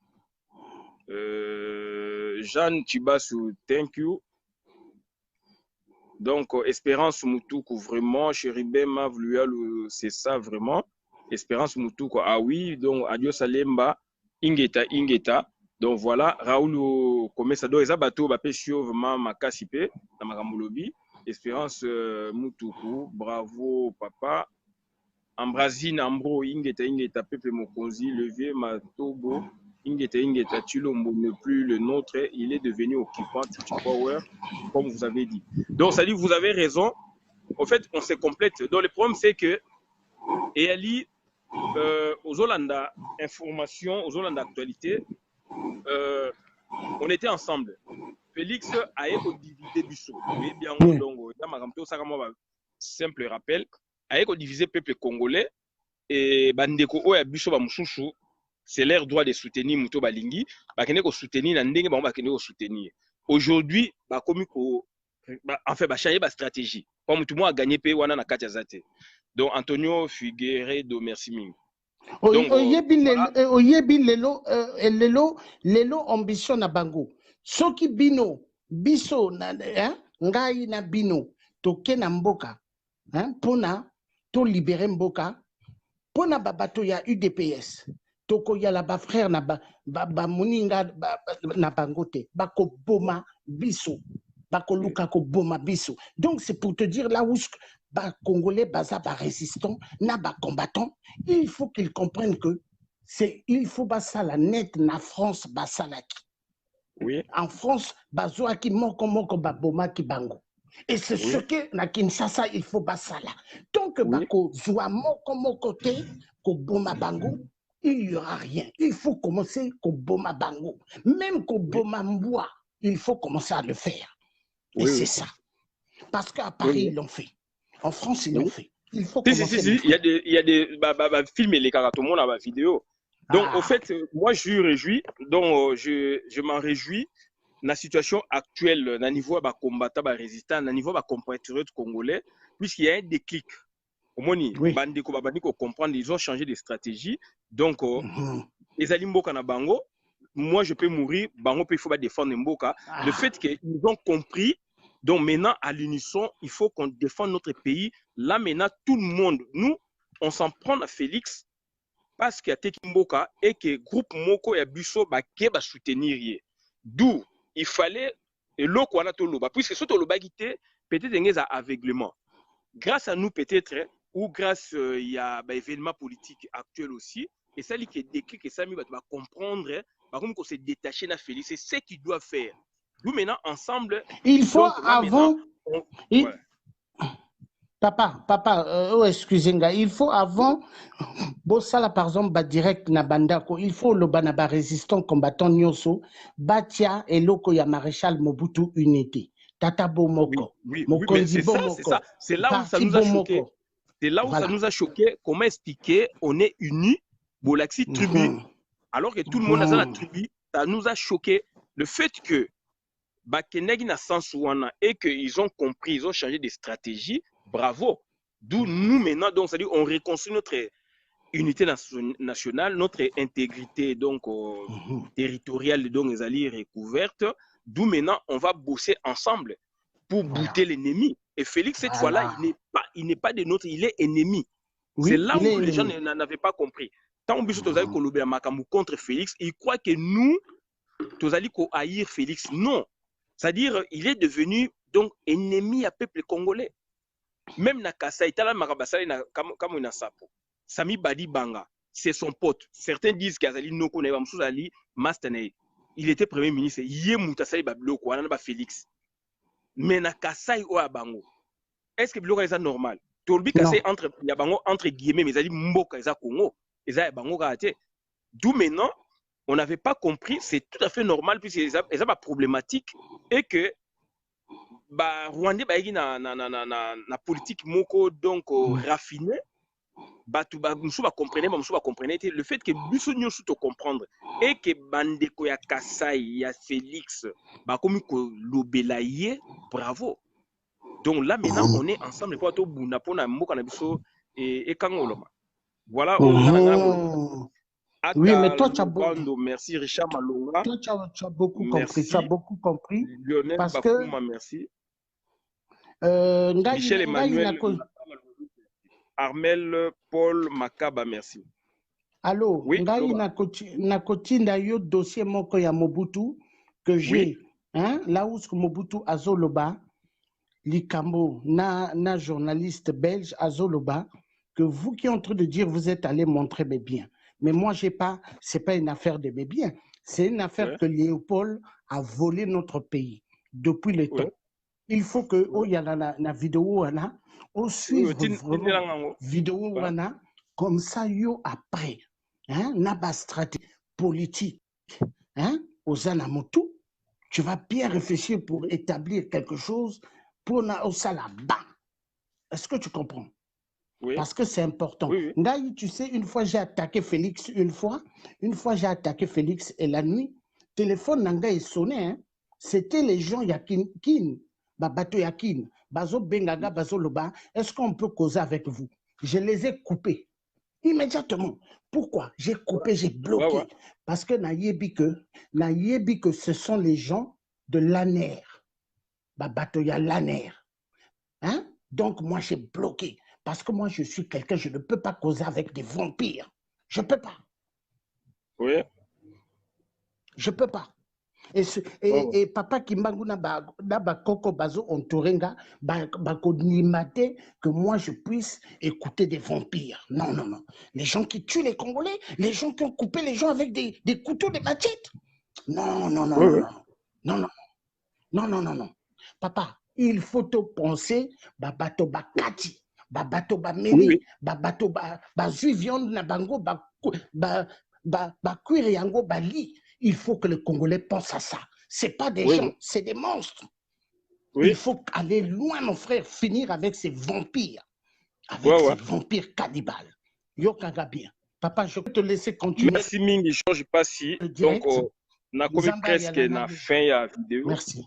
Speaker 1: Jeanne Tibassou, thank you. Donc, Espérance Moutoukou, vraiment. Chérubin Mavoulouyalou, c'est ça, vraiment. Espérance Moutoukou, ah oui. Donc, Adios Salemba, Ingeta. Donc voilà, Raoul Komesado, Eza Bato, Bapé vraiment Makasipe, Namakamolobi, Espérance Moutoukou, bravo papa, Ambrazine Ambro, Ingeta, Pepe Mokonzi, Levier Matobo, Ingeta, Tulombo ne plus le nôtre, il est devenu occupant Power, comme vous avez dit. Donc ça dit, vous avez raison, en fait, on se complète. Donc le problème, c'est que, et Ali, aux Hollanda, information, aux Hollanda actualité, on était ensemble. Félix a divisé Bissot. Oui, bien, donc, simple rappel. A divisé le peuple congolais et Bandeko Oya Bissot Bamushushu, c'est leur droit de soutenir Muto Balingi. Bakene ko soutenir Nandenge, bakene ko soutenir. Aujourd'hui, enfin, changer la stratégie. Comme tout le monde a gagné P wana na Katiazate. Donc, Antonio Figueiredo, merci ming.
Speaker 2: Oyebi lelo ambition na bango soki bino biso na ngai na bino toke na mboka pona to libérer mboka pona babato ya UDPS toko ya la ba frère na ba moninga na bango te bako boma biso bako luka ko boma biso. Donc c'est pour te dire là où Congolais, baza, résistant, na combattant, il faut qu'ils comprennent que il faut basa la net na France basa la ki.
Speaker 1: Oui.
Speaker 2: En France, bazo aki moko baboma ki bango. Et c'est ce que na Kinshasa il faut basa la. Tant que bako zoa moko te ko boma bango, il n'y aura rien. Il faut commencer ko boma bango. Même ko boma mboa, il faut commencer à le faire. Et c'est ça. Parce qu'à Paris, ils l'ont fait. En France, ils l'ont fait. Il faut commencer.
Speaker 1: Il y a des films et les caractères dans la vidéo. Donc, au fait, moi, je suis réjoui. Donc, je m'en réjouis. la situation actuelle, na niveau ba combattant, ba résistant, na niveau ba compatriotes congolais, puisqu'il y a un déclic. Au moins, bandeko babandiko comprendre, ils ont changé de stratégie. Donc, les alimboka na bango, moi je peux mourir, bango il faut pas défendre Mboka. Le fait qu'ils ont compris, donc maintenant à l'unisson, il faut qu'on défende notre pays. Là maintenant, tout le monde, nous, on s'en prend à Félix parce qu'il y a Teki Mboka et que le groupe Moko et Busso ba soutenir. D'où il fallait l'oko wana toloba, puisque ce toloba guité peut-être un aveuglement. Grâce à nous peut-être, ou grâce il y a événement politique actuel aussi, et ça qui est décrit que ça va comprendre, par contre qu'on s'est détaché de Félix, c'est ce qu'il doit faire. Nous maintenant ensemble,
Speaker 2: il faut avant. Papa, excusez-moi, il faut avant, Bossala par exemple, direct na bandako, il faut le banaba résistant combattant Nyoso, Batia et Loko ya maréchal Mobutu unité. Tata Bomoko.
Speaker 1: Oui, mais c'est ça, c'est là où ça nous a choqué. C'est là où ça nous a choqué. Comment expliquer, on est unis, Bolaxi tribu, alors que tout le monde a la tribu, ça nous a choqué. Le fait que Bakenegi na Sansouana et qu'ils ont compris, ils ont changé de stratégie, bravo. D'où nous maintenant, donc, c'est-à-dire on reconstruit notre unité nationale, notre intégrité donc territoriale donc les alliés recouverte. D'où maintenant on va bosser ensemble pour bouter l'ennemi. Et Félix cette fois-là, il n'est pas de notre, il est ennemi. Oui, c'est là où les gens n'avaient pas compris. Tant que contre Félix, ils croient que nous, tous allons haïr Félix. Non, c'est-à-dire il est devenu donc ennemi à peuple congolais. Même Nakasa, comme une sapo. Sami Badi Banga, c'est son pote. Certains disent qu'Azali Noko Ali Mastane, il était premier ministre. Yé Moutasali Babloko, Anaba Félix. Mais Nakasa ou Abango. Est-ce que Bloko est normal? Tolbi Kassé entre Yabango entre guillemets, mais Azali Mboka Eza Congo, Eza Bango Gate. D'où maintenant, on n'avait pas compris, c'est tout à fait normal, puisque Eza pas problématique et que Rwandais baïgi na politique moko donc raffinée nous comprenez le fait que biso nyonso to comprendre et que bandeko ya Kasai ya Félix ba komi ko lobelaye bravo. Donc là maintenant on est ensemble pour to buna pona mboka na biso et kangoloma. Voilà
Speaker 2: oui, mais toi, tu as beaucoup.
Speaker 1: Merci Richard Malonga.
Speaker 2: Toi, tu as beaucoup compris. Tu as beaucoup compris.
Speaker 1: Lionel
Speaker 2: parce
Speaker 1: Bakouma,
Speaker 2: que,
Speaker 1: merci. Michel Emmanuel, Armel Paul Makaba, merci.
Speaker 2: Allô, oui, na kotinda yo dossier moko ya Mobutu que j'ai, hein, là où Mobutu azoloba, Likambo, na journaliste belge azoloba, que vous qui êtes en train de dire, vous êtes allé montrer mes biens. Mais moi, j'ai pas, c'est pas une affaire de mes biens. C'est une affaire que Léopold a volé notre pays depuis le temps. Il faut que, il y a la vidéo, on suive vraiment vidéo, comme ça, yo après, hein, n'a stratégie politique, hein, aux Anamotu, tu vas bien réfléchir pour établir quelque chose pour au Salaba. Est-ce que tu comprends? Oui. Parce que c'est important. Oui, oui. Là, tu sais, une fois j'ai attaqué Félix, une fois j'ai attaqué Félix et la nuit, téléphone nanga est sonné, hein. C'était les gens Yakin, Babato Yakin, Bazo Bengaga, Bazo Loba. Est-ce qu'on peut causer avec vous? Je les ai coupés immédiatement. Pourquoi? J'ai coupé, j'ai bloqué. Parce que naïebi que ce sont les gens de l'ANER. Babato ya l'ANER. Hein? Donc moi j'ai bloqué. Parce que moi, je suis quelqu'un, je ne peux pas causer avec des vampires. Je ne peux pas.
Speaker 1: Oui.
Speaker 2: Je ne peux pas. Et papa Kimbangu na koko bazo ontorenga bakodimate que moi je puisse écouter des vampires. Non, non, non. Les gens qui tuent les Congolais, les gens qui ont coupé les gens avec des couteaux, des machettes. Non, non, non, non, non, non, non, non, non, non. Papa, il faut te penser babato bakati. Babato ba meli, babato ba zui viande na bango, ba cuire yango bali. Il faut que les Congolais pensent à ça. C'est pas des gens, c'est des monstres. Il faut aller loin, mon frère, finir avec ces vampires. Avec ces vampires cannibales. Yo kaga bien. Papa, je vais te laisser continuer.
Speaker 1: Merci Mingi, je ne change pas si. Donc, na komi presque na fin ya vidéo.
Speaker 2: Merci.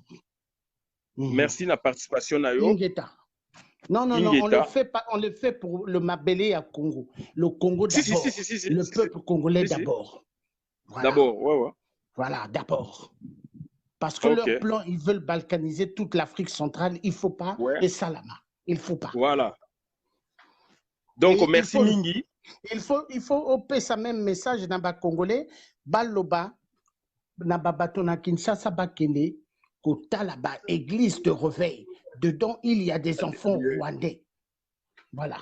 Speaker 1: Merci na participation na yo.
Speaker 2: Ingeta. Non, non, non, on le fait pour le Mabélé à Congo. Le Congo d'abord. Le peuple congolais d'abord. Voilà.
Speaker 1: D'abord, ouais.
Speaker 2: Voilà, d'abord. Parce que leur plan, ils veulent balkaniser toute l'Afrique centrale. Il ne faut pas. Et Salama. Il ne faut pas.
Speaker 1: Voilà. Donc, merci Mingi.
Speaker 2: Il faut opérer ça même message dans les Congolais. Baloba, Nababato na Kinshasa Bakene, Kotalaba, église de réveil. Dedans, il y a des enfants rwandais. Voilà.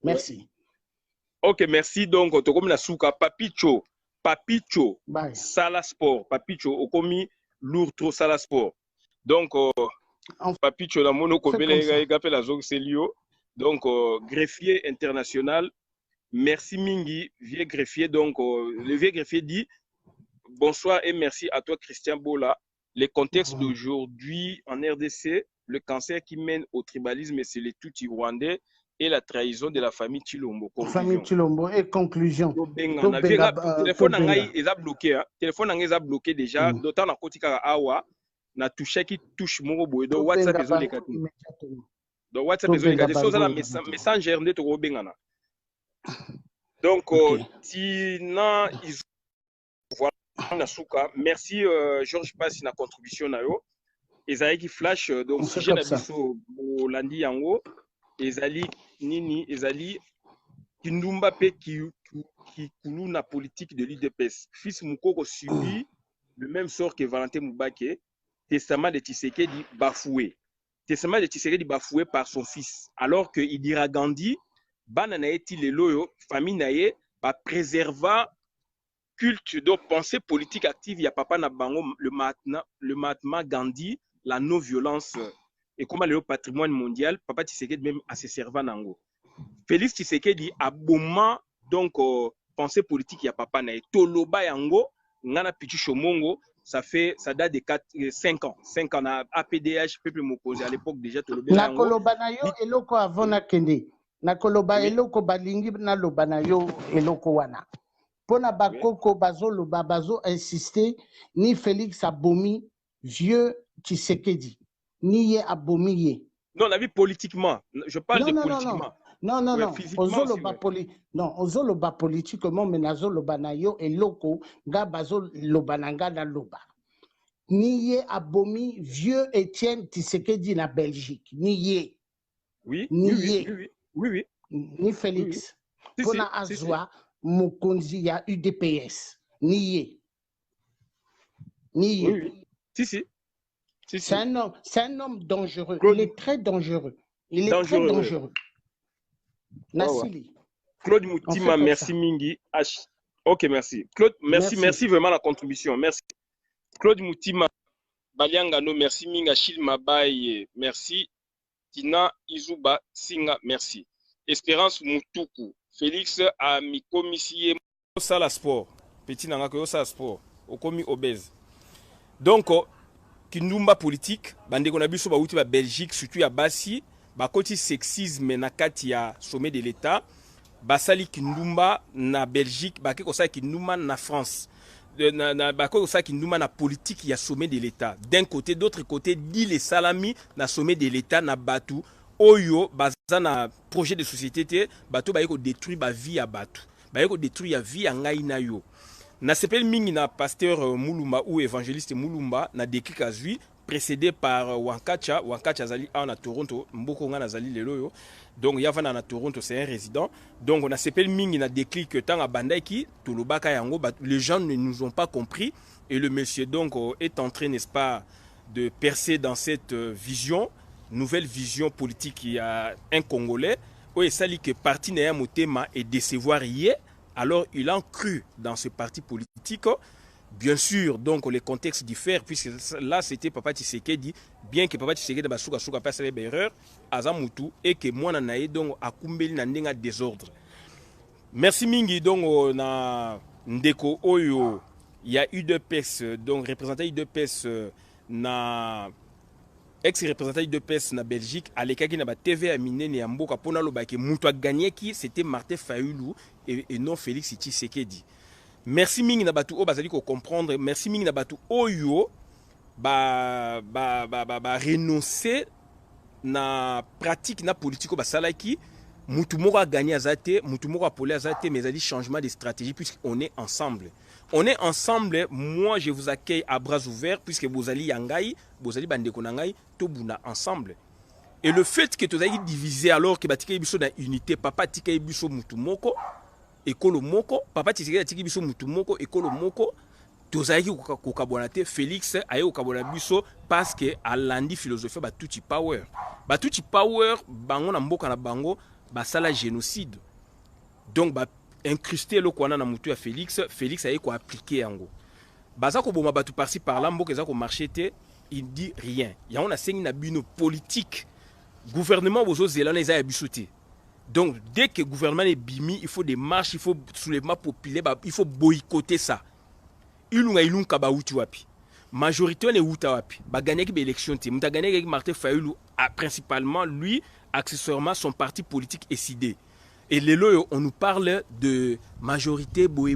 Speaker 2: Merci.
Speaker 1: Ok, merci. Donc, Tokomi Nasuka, Papicho, Sala Sport. Papicho, Okomi, lourd trop Sala Sport. Donc, Papicho, la mono, la zone Célio. Donc, greffier international. Merci Mingi, vieux greffier. Donc, le vieux greffier dit bonsoir et merci à toi, Christian Bola. Les contextes d'aujourd'hui en RDC, le cancer qui mène au tribalisme, c'est les Tutsi rwandais et la trahison de la famille Chilombo.
Speaker 2: Famille Chilombo et conclusion.
Speaker 1: Téléphone est bloqué. Téléphone est bloqué déjà. D'autant na kotika awa na touché qui touche mon boy. Donc WhatsApp est les quatre. Donc WhatsApp est les quatre. C'est ça messenger de to bengana. Donc tina ils Nasuka, merci Georges Passi na contribution na yo. Ezali qui flash donc sujet na biso bolandi yango ezali nini ezali kindumba pe ki kulu na politique de l'UDPS. Fils Mukoko subit le même sort que Valentin Mubake. Testament de Tshisekedi bafoué. Testament de Tshisekedi bafoué par son fils. Alors que Idira Gandhi banana eti leloyo famille naye ba préserva culte de pensée politique active, il y a papa Nabango, le Mahatma Gandhi, la non-violence et comment le patrimoine mondial, papa Tshisekedi même à ses servants nango. Félix Tshisekedi a moment donc pensée politique, il y a papa Nae. Toloba yango, ngana pichu shomongo, ça date de 5 ans. 5 ans à APDH, peuple m'opposé à l'époque déjà Toloba yango.
Speaker 2: Nakoloba na yo eloko avona kende. Nakoloba eloko balingi na loba na yo eloko wana. Pona bakoko bazo insister ni Félix abomi vieux Tshisekedi ni ye abomi ye.
Speaker 1: Non, la vie politiquement. Je parle de politiquement.
Speaker 2: Non. Ozoloba politiquement mais nazoloba na yo eloko nga bazo loba nanga na loba. Ni ye abomi vieux Étienne Tshisekedi na Belgique. Ni ye.
Speaker 1: Oui.
Speaker 2: Ni Félix. Pona azwa Mokonzi ya UDPS. Nié.
Speaker 1: Oui. Si.
Speaker 2: C'est un homme dangereux. Claude. Il est très dangereux. Très dangereux. Nassili.
Speaker 1: Claude Moutima, merci Mingi. Ok, merci. Claude, merci vraiment la contribution. Merci. Claude Moutima, Baliangano, merci Mingi. Achille Mabaye, merci. Tina Izuba Singa, merci. Espérance Mutuku. Félix a mis commissaire au Sala Sport. Petit nanga au Sala Sport. Au commis obèse. Donc, kindumba politique, bande qu'on a vu sur la Belgique, surtout à Bassi, bakoti sexisme na kati ya sommet de l'État, basali kindumba na Belgique, bakeko sa kindumba na France. Bakoko sa kindumba na politique ya sommet de l'État. D'un côté, d'autre côté, dit les salami na sommet de l'État na Batu. Oyo bazana projet de société te bato bayeko détruire ba vie ya bato bayeko détruire ya vie ya ngai na yo na sepel mingi na pasteur Mulumba ou évangéliste Mulumba na déclic azui précédé par Wankacha zali na Toronto mboko nga na zali lelo yo donc yavana na Toronto c'est un résident donc on a sepel mingi na déclic tanga bandaki tolobaka yango les gens ne nous ont pas compris et le monsieur donc est en train n'est-ce pas de percer dans cette vision nouvelle vision politique. Il y a un Congolais où il s'agit que parti n'est un motema et décevoir hier. Alors il a cru dans ce parti politique. Bien sûr, donc les contextes diffèrent puisque là c'était Papa Tshisekedi, bien que Papa Tshisekedi basuka passe les erreurs à Zamutu et que moi nanaye donc akumbeli na ndenga désordre. Merci mingi donc na ndeko oyo il y a eu deux PES donc représentant de PES na ex-représentant de PES na Belgique, à l'écart na ba TV à Minene ya mboka pona loba ke mutu a gagné qui c'était Martin Fayulu et non Félix Tshisekedi. merci mingi na batu o bazali ko comprendre, merci mingi na batu oyo renoncer na pratique na politique o basalaki. Mutu moko a gagné azate, mutu moko a polé azate, mais il changement de stratégie puisqu'on est ensemble. On est ensemble, moi je vous accueille à bras ouverts puisque vous allez yangai, vous allez bandeko nangai, to buna ensemble. Et le fait que tu as divisé alors que batika biso na unité, papa tika biso mutu moko, ekolo moko, papa tika biso mutu moko, ekolo moko, tozaki kokabonate Félix aye kokabona biso parce que alandi philosophie ba tuti power. Ba tuti power bango na mboka na bango basala génocide. Donc ba incrusté le kwana na mutu ya Félix, Félix aye ko appliquer yango. Baza ko boma batu par-ci par-là mboka eza ko marcher te, il dit rien. Ya on a sengi na bino politique. Gouvernement bozo zelana eza ya biso te. Donc dès que le gouvernement est bimi, il faut des marches, il faut soulèvement populaire, il faut boycotter ça. Ilunga ba uti wapi. Majorité on est uta wapi. Ba gagner ki élection te. Muta gagner avec Martin Fayulu principalement lui accessoirement son parti politique est sidé. Et lelo on nous parle de majorité boé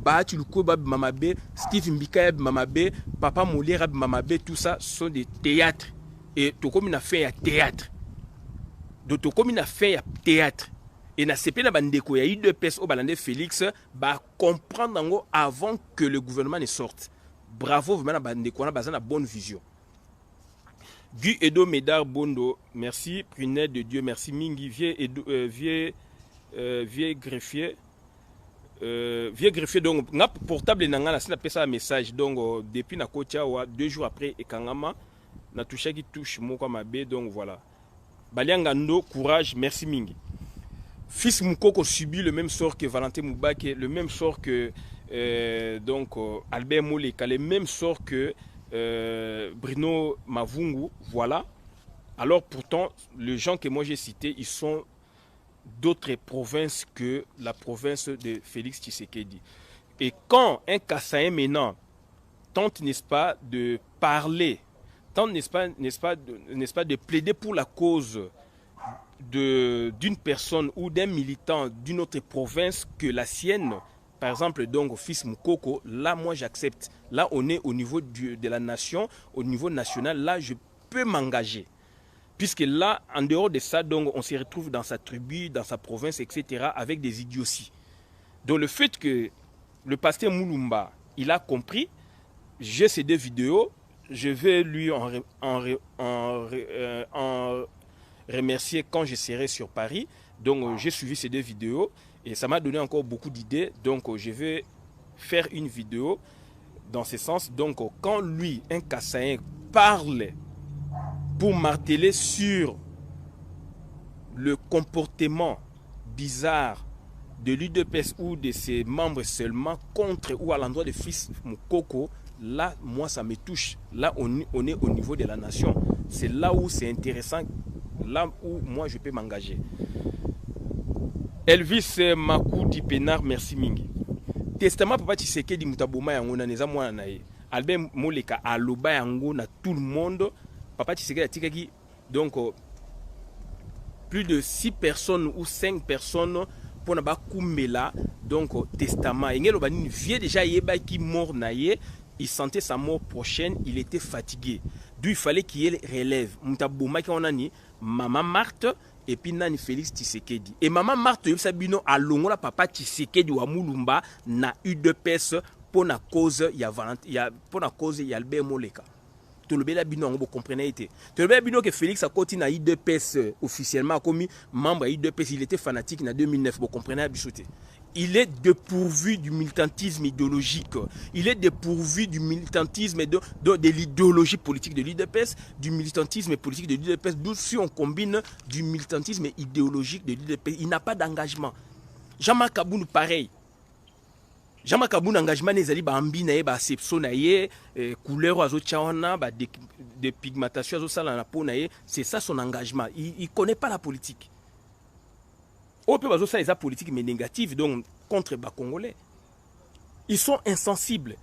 Speaker 1: ba tu luko ba mamabe, Steve Mbika mamabe, Papa Molière mamabe, tout ça sont des théâtres. Et to comme une affaire théâtre. Donc to comme une affaire théâtre. Et na CP na bandeko ya UDPS au balande Félix ba comprendre ngo avant que le gouvernement ne sorte. Bravo vraiment na bandeko na bazana bonne vision. Guy Edo Médard Bondo, merci. Prunette de Dieu, merci. Mingi, vieux greffier. Vieux greffier, donc, na portable nanga na sina pesa un message. Donc, depuis na kocha wa 2 jours après, et kangama, na touché qui touche moko mabe, donc voilà. Baliangando, courage, merci Mingi. Fils Moukoko subit le même sort que Valentin Moubake, le même sort que Albert Moleka, le même sort que Bruno Mavungu, voilà. Alors pourtant, les gens que moi j'ai cités, ils sont d'autres provinces que la province de Félix Tshisekedi. Et quand un Kassaïen maintenant tente, n'est-ce pas, de parler, tente, n'est-ce pas, de plaider pour la cause d'une personne ou d'un militant d'une autre province que la sienne, par exemple, donc, fils Moukoko, là, moi, j'accepte. Là, on est au niveau de la nation, au niveau national. Là, je peux m'engager. Puisque là, en dehors de ça, donc, on se retrouve dans sa tribu, dans sa province, etc., avec des idioties. Donc, le fait que le pasteur Moulumba, il a compris, j'ai ces 2 vidéos, je vais lui en remercier quand je serai sur Paris. Donc, j'ai suivi ces 2 vidéos. Et ça m'a donné encore beaucoup d'idées. Donc, je vais faire une vidéo dans ce sens. Donc, quand lui, un Kassaïen, parle pour marteler sur le comportement bizarre de l'UDPS ou de ses membres seulement contre ou à l'endroit de fils Moukoko, là, moi, ça me touche. Là, on est au niveau de la nation. C'est là où c'est intéressant, là où moi, je peux m'engager. Elvis Makou di Pénard, merci mingi. Testament papa Tshisekedi mutaboma yango na neza mwana na ye. Albert Moleka aloba yango na tout le monde. Papa Tshisekedi atikaki donc plus de 6 personnes ou 5 personnes pour na ba kumbela donc testament. Engelo bani vie déjà yeba qui mort na ye, il sentait sa mort prochaine, il était fatigué. D'où il fallait qu'il y ait relève. Mutaboma ki onani Maman Marthe et puis Nani Félix Tshisekedi. Et Maman Marthe Sabino a longola papa Tshisekedi wa Mulumba na UDPS pour na cause ya Albert Moleka. Tout le bela bino vous comprenez été. Tout le bela bino que Félix a continué na UDPS officiellement comme membre à UDPS, il était fanatique en 2009, vous comprenez à bichoté. Il est dépourvu du militantisme idéologique. Il est dépourvu du militantisme de l'idéologie politique de l'UDPS, du militantisme politique de l'UDPS. D'où si on combine du militantisme idéologique de l'UDPS, il n'a pas d'engagement. Jean-Marc Aboun pareil. Jean-Marc Aboun engagement les ali ba ambi na ye ba sepso na ye couleur azo chawana ba de pigmentation azo sala na peau na ye, c'est ça son engagement. Il connaît pas la politique. Au peu ça les politique mais négative donc contre les Congolais. Ils sont insensibles.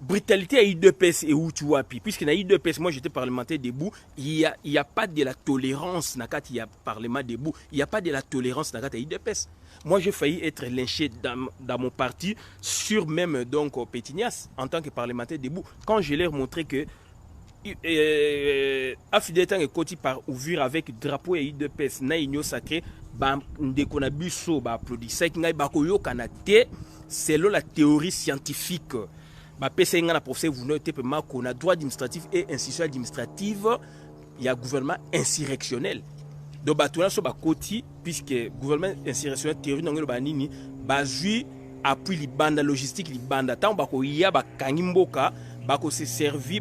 Speaker 1: brutalité à IDPS et où tu vois, puisque dans IDPS, moi j'étais parlementaire debout, il y a pas de la tolérance dans il y a parlement debout, il n'y a pas de la tolérance dans à IDPS. Moi j'ai failli être lynché dans mon parti sur même donc Pétignas en tant que parlementaire debout. Quand je leur montré que Afidé tant que côté par ouvrir avec drapeau et IDPS na union sacrée, ba ndeko na biso ba applaudissait ngai ba koyo kanate selon la théorie scientifique. Ba pesa nga na professeur vous n'êtes pas ma qu'on a droit administratif et institution administrative, il y a gouvernement insurrectionnel. Donc ba tona so ba côté puisque gouvernement insurrectionnel théorie ngelo ba nini ba jui appui li banda logistique li banda tant ba ko ya ba kangimboka bako se servi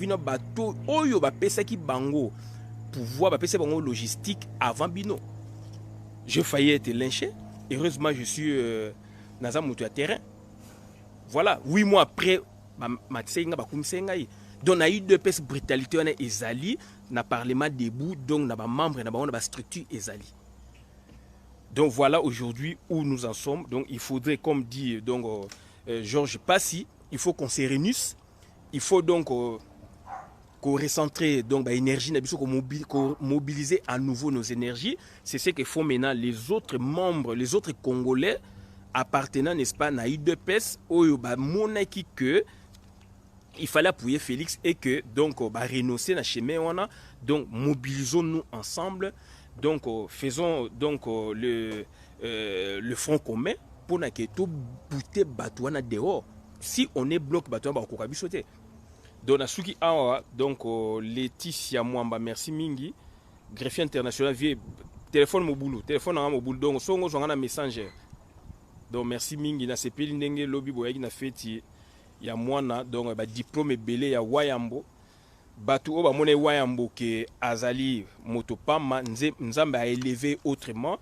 Speaker 1: no bateau oyo ba pesa ki bango pouvoir ba pesa bango logistique avant bino. Je failli être lynché. Heureusement je suis dans un moto à terrain. Voilà, 8 mois après ma tsenga ba kumisa ngai. Donc na eu de pes brutalité on ezali na parlement debout donc na ba membre na ba structure ezali. Donc voilà aujourd'hui où nous en sommes. Donc il faudrait comme dit donc Georges Passy, il faut qu'on se réunisse. Il faut donc qu'on recentrer donc l'énergie, qu'on mobiliser à nouveau nos énergies. C'est ce que font maintenant les autres membres, les autres Congolais appartenant, n'est-ce pas, à UDPS, où que il fallait appuyer Félix et que donc renoncer à chemin. Donc mobilisons-nous ensemble. Donc faisons donc le front commun pour que tout bouter Batouana dehors. Si on est bloqué, Batouana va kokabi sauter. Donc Nasuki Awa, donc Laetitia Mwamba, merci mingi, greffier international, vie téléphone mobile, donc songo zongana messenger. Donc merci mingi na sepeli ndenge lobby boyaki na feti ya mwana donc ba diplôme belé ya Wayambo. Batu o ba mone Wayambo ke azali motopama nzamba a élevé autrement.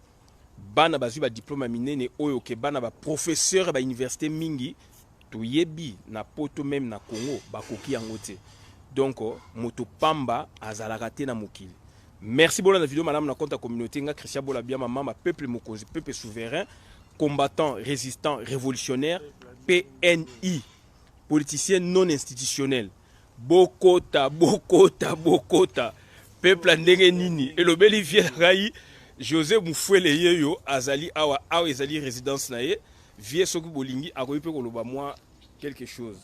Speaker 1: Bana bazu ba diplôme minene oyo ke bana ba professeur ba université mingi. Yebi na poto même na Congo bakoki yango te. Donc moto pamba azalaka te na mokili. Merci beaucoup la vidéo madame na compte communauté nga Christian Bolabia mama peuple mokonzi peuple souverain combattant résistant révolutionnaire PNI politicien non institutionnel Bokota peuple ndenge nini elobeli vierayi José Moufouele yeyo azali awa ezali résidence na ye vie soki bolingi akoyi pe koloba moi quelque chose.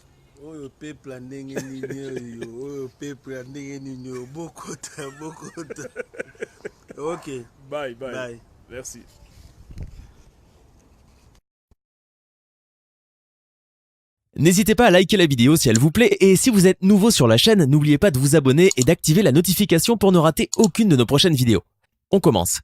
Speaker 3: Oyo peuple ndenge nini oyo peuple ndenge nini bokota. OK.
Speaker 1: Bye. Merci.
Speaker 4: N'hésitez pas à liker la vidéo si elle vous plaît et si vous êtes nouveau sur la chaîne, n'oubliez pas de vous abonner et d'activer la notification pour ne rater aucune de nos prochaines vidéos. On commence.